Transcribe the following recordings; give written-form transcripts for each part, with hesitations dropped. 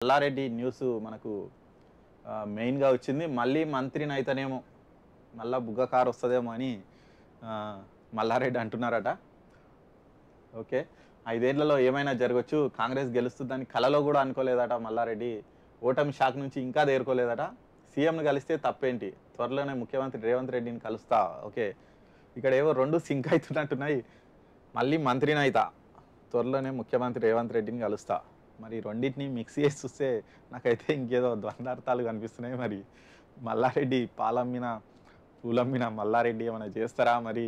Mallareddy news మనకు మెయిన్‌గా వచ్చింది. మళ్ళీ మంత్రినైతనేమో, మళ్ళా బుగ్గ కారొస్తదేమో అని మల్లారెడ్డి అంటున్నారట. ఓకే. 5 ఏళ్లలో ఏమైనా జరగొచ్చు. కాంగ్రెస్ గెలుస్తుందని కలలో గూడా అనుకోలేదట మల్లారెడ్డి. ఓటమి షాక్ నుంచి ఇంకా తేరుకోలేదట. సీఎంని కలిస్తే తప్పేంటి? త్వరలోనే ముఖ్యమంత్రి రేవంత్ రెడ్డిని కలుస్తా. ఓకే. ఇక్కడేవో 2 సింక్ అయితున్నట్టున్నాయి. మళ్ళీ మంత్రినైతా. త్వరలోనే ముఖ్యమంత్రి రేవంత్ రెడ్డిని కలుస్తా. మరి రెండిటిని మిక్స్ చేసి చూస్తే నాకైతే ఇంకేదో ద్వంద్వార్థాలు కనిపిస్తున్నాయి. మరి మల్లారెడ్డి పాలమ్మిన, పూలమ్మిన మల్లారెడ్డి ఏమైనా చేస్తారా మరి?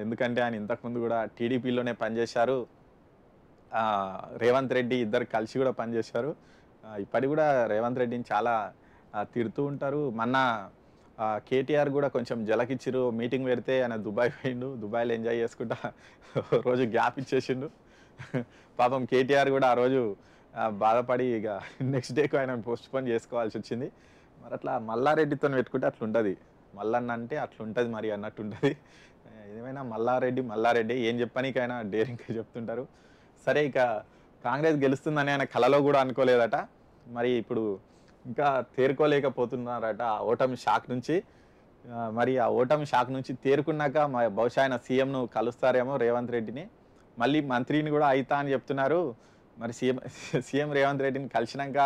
ఎందుకంటే ఆయన ఇంతకుముందు కూడా టీడీపీలోనే పనిచేశారు. రేవంత్ రెడ్డి ఇద్దరు కలిసి కూడా పనిచేశారు. ఇప్పటికి కూడా రేవంత్ రెడ్డిని చాలా తిడుతూ ఉంటారు. మొన్న కేటీఆర్ కూడా కొంచెం జలకిచ్చిరు. మీటింగ్ పెడితే ఆయన దుబాయ్ పోయిండు. దుబాయ్లో ఎంజాయ్ చేసుకుంటా రోజు గ్యాప్ ఇచ్చేసిండు. పాపం కేటీఆర్ కూడా ఆ రోజు బాధపడి ఇక నెక్స్ట్ డేకు ఆయన పోస్ట్‌పోన్ చేసుకోవాల్సి వచ్చింది. మరి అట్లా మల్లారెడ్డితో పెట్టుకుంటే అట్లుంటుంది. మల్లన్న అంటే అట్లుంటుంది మరి అన్నట్టుంటుంది. ఏమైనా మల్లారెడ్డి ఏం చెప్పనీకైనా డేరింగ్‌గా చెప్తుంటారు. సరే, ఇక కాంగ్రెస్ గెలుస్తుందని ఆయన కలలో కూడా అనుకోలేదట. మరి ఇప్పుడు ఇంకా తేరుకోలేకపోతున్నారట ఆ ఓటమి షాక్ నుంచి. మరి ఆ ఓటమి షాక్ నుంచి తేరుకున్నాక బహుశా ఆయన సీఎంను కలుస్తారేమో రేవంత్ రెడ్డిని. మళ్ళీ మంత్రిని కూడా అయితా అని చెప్తున్నారు. మరి సీఎం రేవంత్ రెడ్డిని కలిసినాక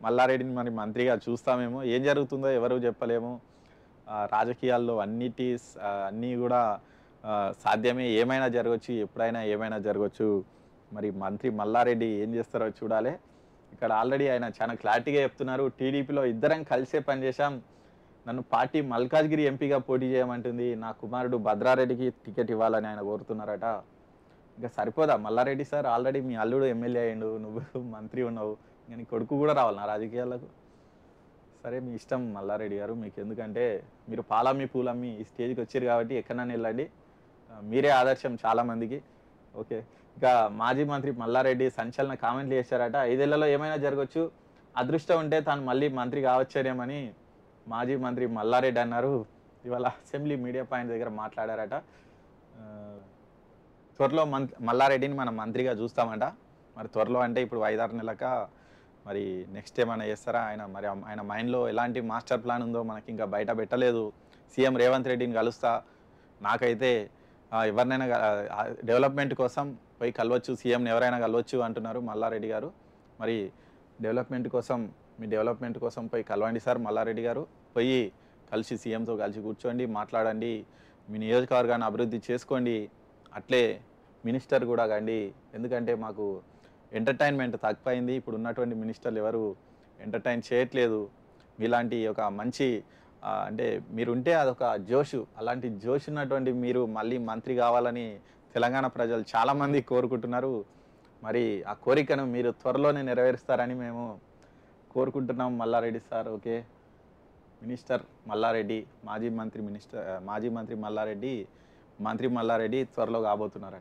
మల్లారెడ్డిని మరి మంత్రిగా చూస్తామేమో. ఏం జరుగుతుందో ఎవరు చెప్పలేము. రాజకీయాల్లో అన్నీ కూడా సాధ్యమే. ఏమైనా జరగవచ్చు, ఎప్పుడైనా ఏమైనా జరగవచ్చు. మరి మంత్రి మల్లారెడ్డి ఏం చేస్తారో చూడాలి. ఇక్కడ ఆల్రెడీ ఆయన చాలా క్లారిటీగా చెప్తున్నారు. టీడీపీలో ఇద్దరం కలిసే పనిచేశాం. నన్ను పార్టీ మల్కాజ్గిరి ఎంపీగా పోటీ చేయమంటుంది. నా కుమారుడు భద్రారెడ్డికి టికెట్ ఇవ్వాలని ఆయన కోరుతున్నారట. ఇంకా సరిపోదా మల్లారెడ్డి సార్? ఆల్రెడీ మీ అల్లుడు ఎమ్మెల్యే అయ్యిండు, నువ్వు మంత్రి ఉన్నావు, ఇంకా నీ కొడుకు కూడా రావాలి నా రాజకీయాలకు. సరే, మీ ఇష్టం మల్లారెడ్డి గారు, మీకు ఎందుకంటే మీరు పాలమ్మి పూలమ్మి ఈ స్టేజ్కి వచ్చారు కాబట్టి ఎక్కడైనా వెళ్ళండి. మీరే ఆదర్శం చాలామందికి. ఓకే. ఇంకా మాజీ మంత్రి మల్లారెడ్డి సంచలన కామెంట్లు చేశారట. 5 ఏళ్లలో ఏమైనా జరగవచ్చు, అదృష్టం ఉంటే తాను మళ్ళీ మంత్రి కావచ్చేమని మాజీ మంత్రి మల్లారెడ్డి అన్నారు. ఇవాళ అసెంబ్లీ మీడియా పాయింట్ దగ్గర మాట్లాడారట. త్వరలో మల్లారెడ్డిని మనం మంత్రిగా చూస్తామంట. మరి త్వరలో అంటే ఇప్పుడు 5-6 నెలలక మరి నెక్స్ట్ ఏమైనా చేస్తారా ఆయన? మరి ఆయన మైండ్లో ఎలాంటి మాస్టర్ ప్లాన్ ఉందో మనకి ఇంకా బయట పెట్టలేదు. సీఎం రేవంత్ రెడ్డిని కలుస్తా, నాకైతే ఎవరినైనా డెవలప్మెంట్ కోసం పోయి కలవచ్చు, సీఎంని ఎవరైనా కలవచ్చు అంటున్నారు మల్లారెడ్డి గారు. మరి మీ డెవలప్మెంట్ కోసం పోయి కలవండి సార్ మల్లారెడ్డి గారు. పోయి కలిసి సీఎంతో కలిసి కూర్చోండి, మాట్లాడండి, మీ నియోజకవర్గాన్ని అభివృద్ధి చేసుకోండి. అట్లే మినిస్టర్ కూడా కండి. ఎందుకంటే మాకు ఎంటర్టైన్మెంట్ తక్కువైంది. ఇప్పుడు ఉన్నటువంటి మినిస్టర్లు ఎవరు ఎంటర్టైన్ చేయట్లేదు. మీలాంటి ఒక మంచి అంటే మీరుంటే అదొక జోషు. అలాంటి జోష్ ఉన్నటువంటి మీరు మళ్ళీ మంత్రి కావాలని తెలంగాణ ప్రజలు చాలామంది కోరుకుంటున్నారు. మరి ఆ కోరికను మీరు త్వరలోనే నెరవేరుస్తారని మేము కోరుకుంటున్నాం Mallareddy sir. Okay. Minister Mallareddy, మాజీ మంత్రి మల్లారెడ్డి త్వరలో కాబోతున్నారు.